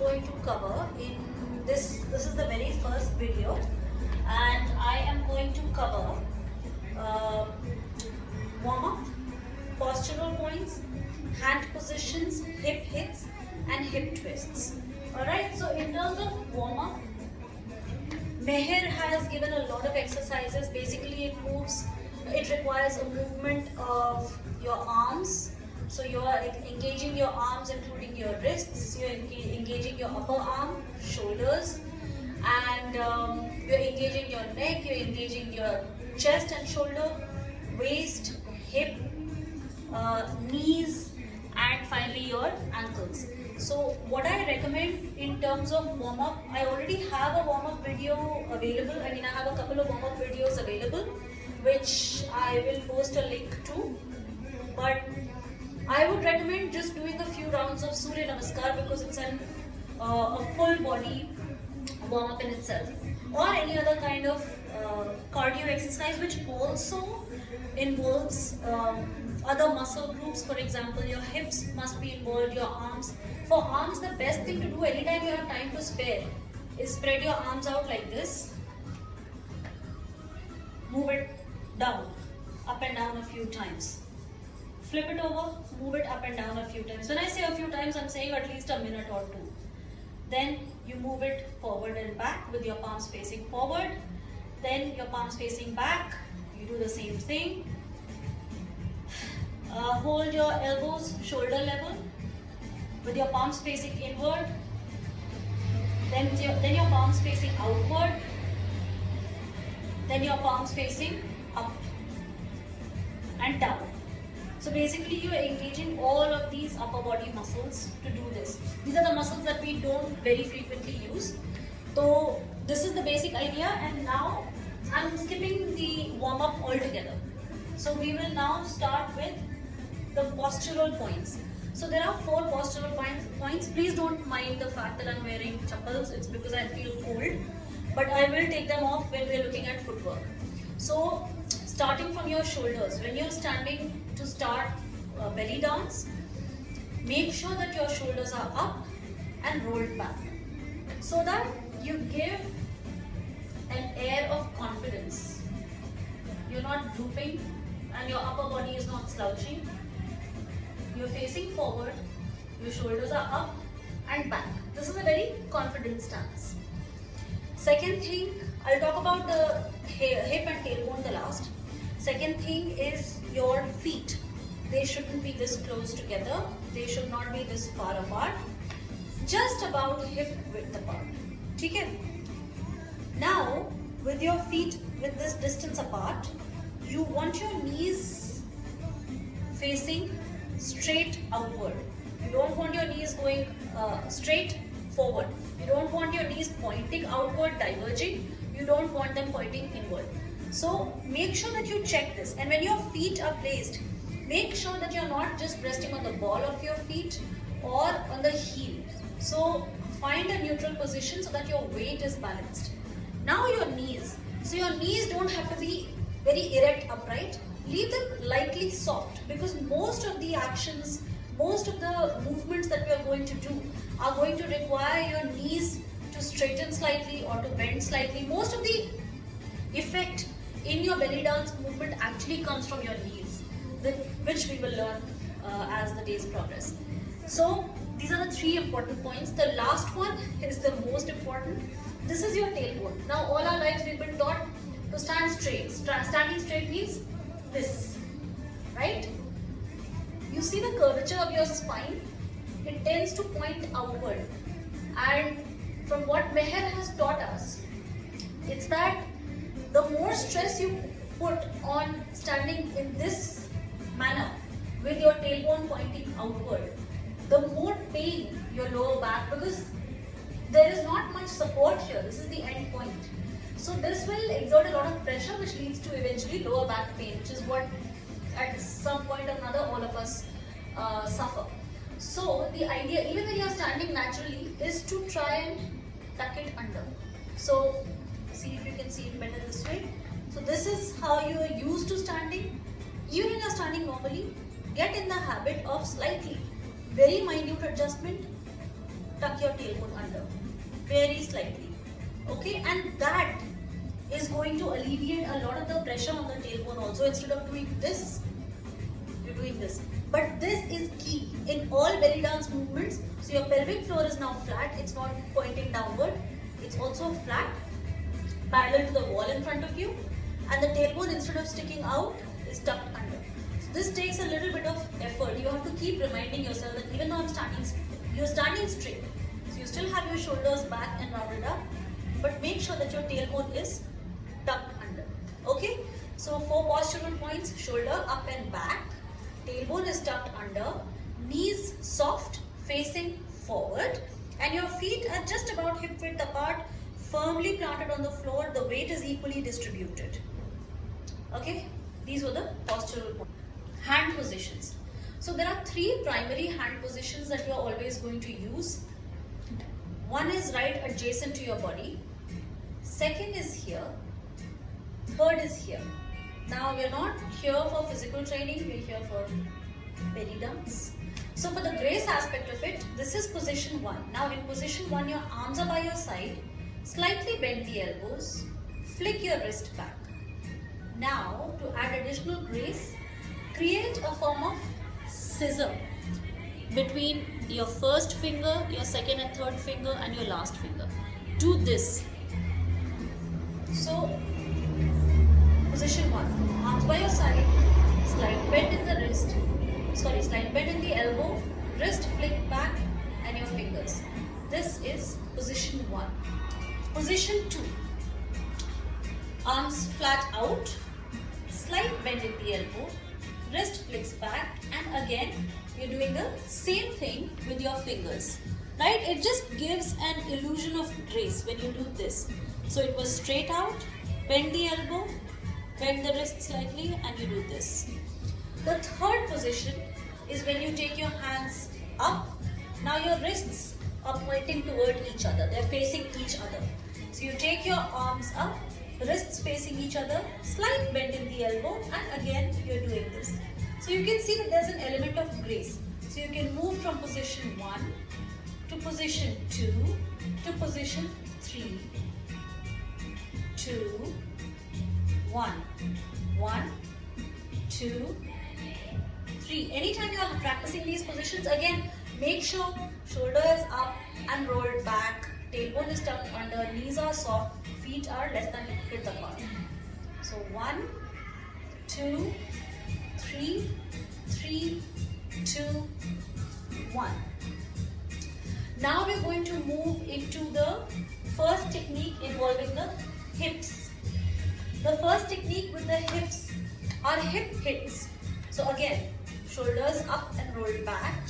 going to cover in this is the very first video, and I am going to cover warm-up, postural points, hand positions, hip hits and hip twists. Alright, so in terms of warm-up, Meher has given a lot of exercises. Basically it requires a movement of your arms. So you are engaging your arms, including your wrists. You are engaging your upper arm, shoulders, and you're engaging your neck. You're engaging your chest and shoulder, waist, hip, knees, and finally your ankles. So what I recommend in terms of warm-up, I already have a warm-up video available. I have a couple of warm-up videos available, which I will post a link to. But I would recommend just doing a few rounds of Surya Namaskar because it's a full body warm-up in itself, or any other kind of cardio exercise which also involves other muscle groups. For example, your hips must be involved, your arms. For arms, the best thing to do anytime you have time to spare is spread your arms out like this, move it down, up and down a few times. Flip it over, move it up and down a few times. When I say a few times, I'm saying at least a minute or two. Then you move it forward and back with your palms facing forward. Then your palms facing back. You do the same thing. Hold your elbows shoulder level with your palms facing inward. Then your palms facing outward. Then your palms facing up and down. So basically you are engaging all of these upper body muscles to do this. These are the muscles that we don't very frequently use. So this is the basic idea, and now I'm skipping the warm-up altogether. So we will now start with the postural points. So there are 4 postural points. Please don't mind the fact that I'm wearing chappals. It's because I feel cold. But I will take them off when we're looking at footwork. So starting from your shoulders, when you're standing to start belly dance, make sure that your shoulders are up and rolled back so that you give an air of confidence. You're not drooping and your upper body is not slouching. You're facing forward, your shoulders are up and back. This is a very confident stance. Second thing, I'll talk about the hip and tailbone the last. Second thing is your feet. They shouldn't be this close together. They should not be this far apart. Just about hip width apart. Okay? Now, with your feet with this distance apart, you want your knees facing straight outward. You don't want your knees going straight forward. You don't want your knees pointing outward, diverging. You don't want them pointing inward. So make sure that you check this, and when your feet are placed, make sure that you're not just resting on the ball of your feet or on the heel. So find a neutral position so that your weight is balanced. Now your knees. So your knees don't have to be very erect upright. Leave them lightly soft, because most of the actions, most of the movements that we are going to do are going to require your knees to straighten slightly or to bend slightly. Most of the effect in your belly dance movement actually comes from your knees, which we will learn as the days progress. So these are the 3 important points. The last one is the most important. This is your tailbone. Now all our lives we've been taught to stand straight. Standing straight means this, right? You see the curvature of your spine? It tends to point outward. And from what Meher has taught us, it's that the more stress you put on standing in this manner with your tailbone pointing outward, the more pain your lower back, because there is not much support here. This is the end point. So this will exert a lot of pressure, which leads to eventually lower back pain, which is what at some point or another all of us suffer. So the idea, even when you are standing naturally, is to try and tuck it under. So see if you can see it better this way. So this is how you are used to standing. Even when you are standing normally, get in the habit of slightly, very minute adjustment, tuck your tailbone under, very slightly. Okay, and that is going to alleviate a lot of the pressure on the tailbone also. Instead of doing this, you're doing this. But this is key in all belly dance movements. So your pelvic floor is now flat, it's not pointing downward, it's also flat, parallel to the wall in front of you, and the tailbone, instead of sticking out, is tucked under. So this takes a little bit of effort. You have to keep reminding yourself that even though I'm standing, you're standing straight. So you still have your shoulders back and rounded up, but make sure that your tailbone is tucked under. Okay? So 4 postural points: shoulder up and back, tailbone is tucked under, knees soft, facing forward, and your feet are just about hip width apart, firmly planted on the floor. The weight is equally distributed. Okay, these were the postural points. Hand positions. So there are 3 primary hand positions that you are always going to use. One is right adjacent to your body, second is here, third is here. Now we are not here for physical training, we are here for belly dance. So for the grace aspect of it, this is position 1. Now in position 1, your arms are by your side, slightly bend the elbows, flick your wrist back. Now to add additional grace, create a form of scissor between your first finger, your second and third finger, and your last finger. Do this. So position 1, arms by your side, slight bend in the wrist, slight bend in the elbow, wrist flick back, and your fingers. This is position 1. Position 2, arms flat out, slight bend in the elbow, wrist flicks back, and again you're doing the same thing with your fingers. Right? It just gives an illusion of grace when you do this. So it was straight out, bend the elbow, bend the wrist slightly, and you do this. The third position is when you take your hands up. Now your wrists are pointing toward each other. They're facing each other. So you take your arms up, wrists facing each other, slight bend in the elbow, and again you're doing this. So you can see that there's an element of grace. So you can move from position 1 to position 2 to position 3, 2, 1, 1, 2, 3. Anytime you are practicing these positions, again, make sure shoulder is up and rolled back, tailbone is tucked under, knees are soft, feet are less than hip width apart. So 1, 2, 3, 3, 2, 1. Now we're going to move into the first technique involving the hips. The first technique with the hips are hip hits. So again, shoulders up and rolled back,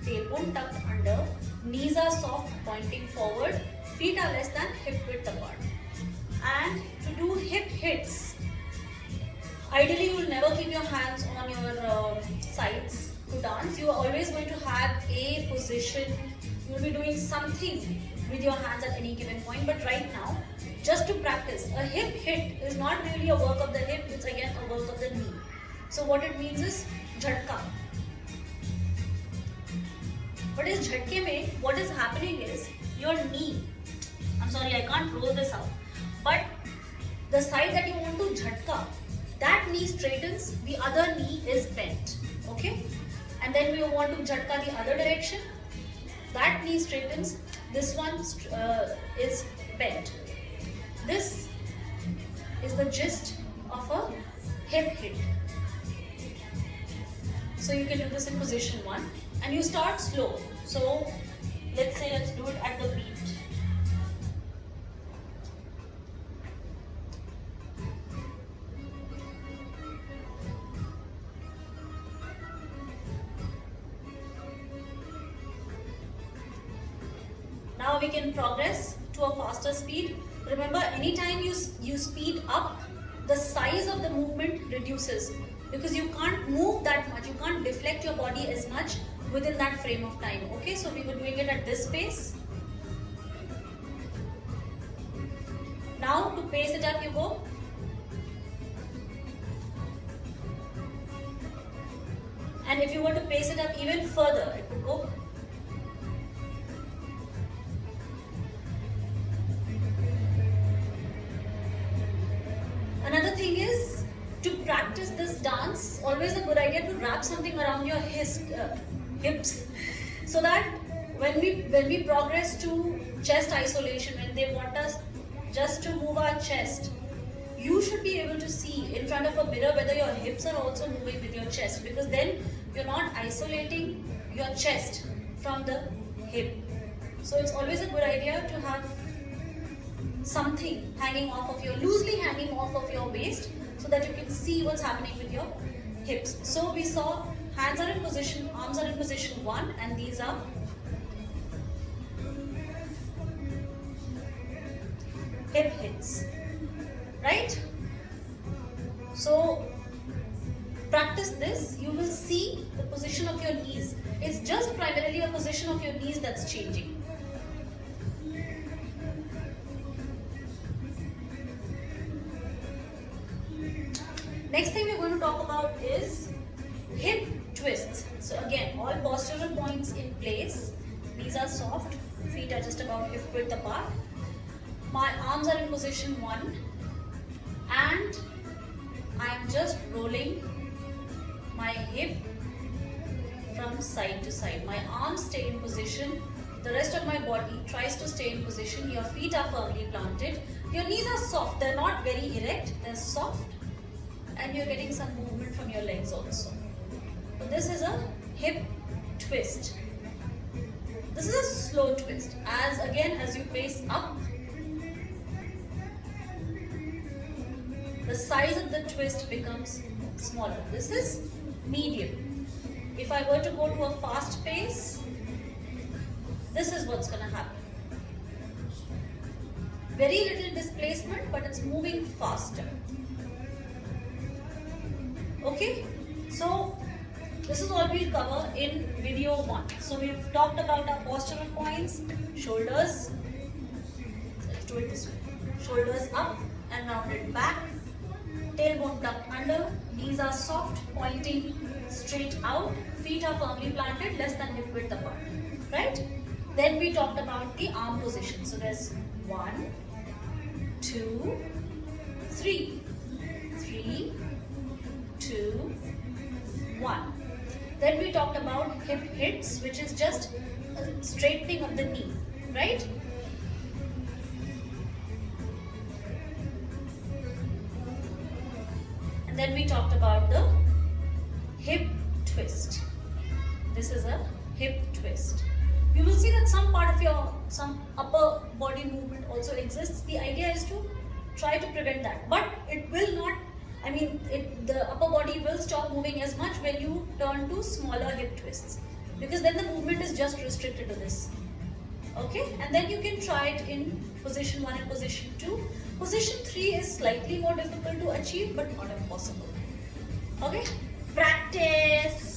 tailbone tucked under, knees are soft pointing forward, feet are less than hip width apart. And to do hip hits, ideally you will never keep your hands on your sides to dance. You are always going to have a position. You will be doing something with your hands at any given point. But right now, just to practice, a hip hit is not really a work of the hip, it's again a work of the knee. So what it means is jhatka. What is jhatke mein? What is happening is your knee, I'm sorry I can't roll this out, but the side that you want to jhatka, that knee straightens, the other knee is bent. Okay? And then we want to jhatka the other direction, that knee straightens, this one is bent. This is the gist of a hip hit. So you can do this in position 1 and you start slow. So let's do it at the beat. Now we can progress to a faster speed. Remember, anytime you speed up, the size of the movement reduces because you can't move that much, you can't deflect your body as much within that frame of time. Okay, so we were doing it at this pace. Now to pace it up, you go. And if you were to pace it up even further, it would go. once, always a good idea to wrap something around your hips, so that when we progress to chest isolation, when they want us just to move our chest, you should be able to see in front of a mirror whether your hips are also moving with your chest, because then you're not isolating your chest from the hip. So it's always a good idea to have something hanging off of your, loosely hanging off of your waist, so that you can see what's happening with your hips. So we saw hands are in position, arms are in position 1, and these are hip hits, right? So practice this, you will see the position of your knees. It's just primarily a position of your knees that's changing. Next thing we're going to talk about is hip twists. So again, all postural points in place. These are soft, feet are just about hip width apart. My arms are in position 1, and I'm just rolling my hip from side to side. My arms stay in position, the rest of my body tries to stay in position. Your feet are firmly planted, your knees are soft, they're not very erect, they're soft, and you're getting some movement from your legs also. So this is a hip twist. This is a slow twist. As you pace up, the size of the twist becomes smaller. This is medium. If I were to go to a fast pace, this is what's going to happen. Very little displacement, but it's moving faster. Okay, so this is all we'll cover in video 1. So we've talked about our postural points, shoulders. Let's do it this way. Shoulders up and rounded back. Tailbone tucked under, knees are soft, pointing straight out, feet are firmly planted, less than hip width apart, right? Then we talked about the arm position. So there's 1, 2, 3, 3, 2, 1. Then we talked about hip hits, which is just a straightening of the knee, right? And then we talked about the hip twist. This is a hip twist. You will see that some upper body movement also exists. The idea is to try to prevent that, but it will not, the upper body will stop moving as much when you turn to smaller hip twists, because then the movement is just restricted to this. Okay, and then you can try it in position 1 and position 2. Position 3 is slightly more difficult to achieve, but not impossible. Okay, practice.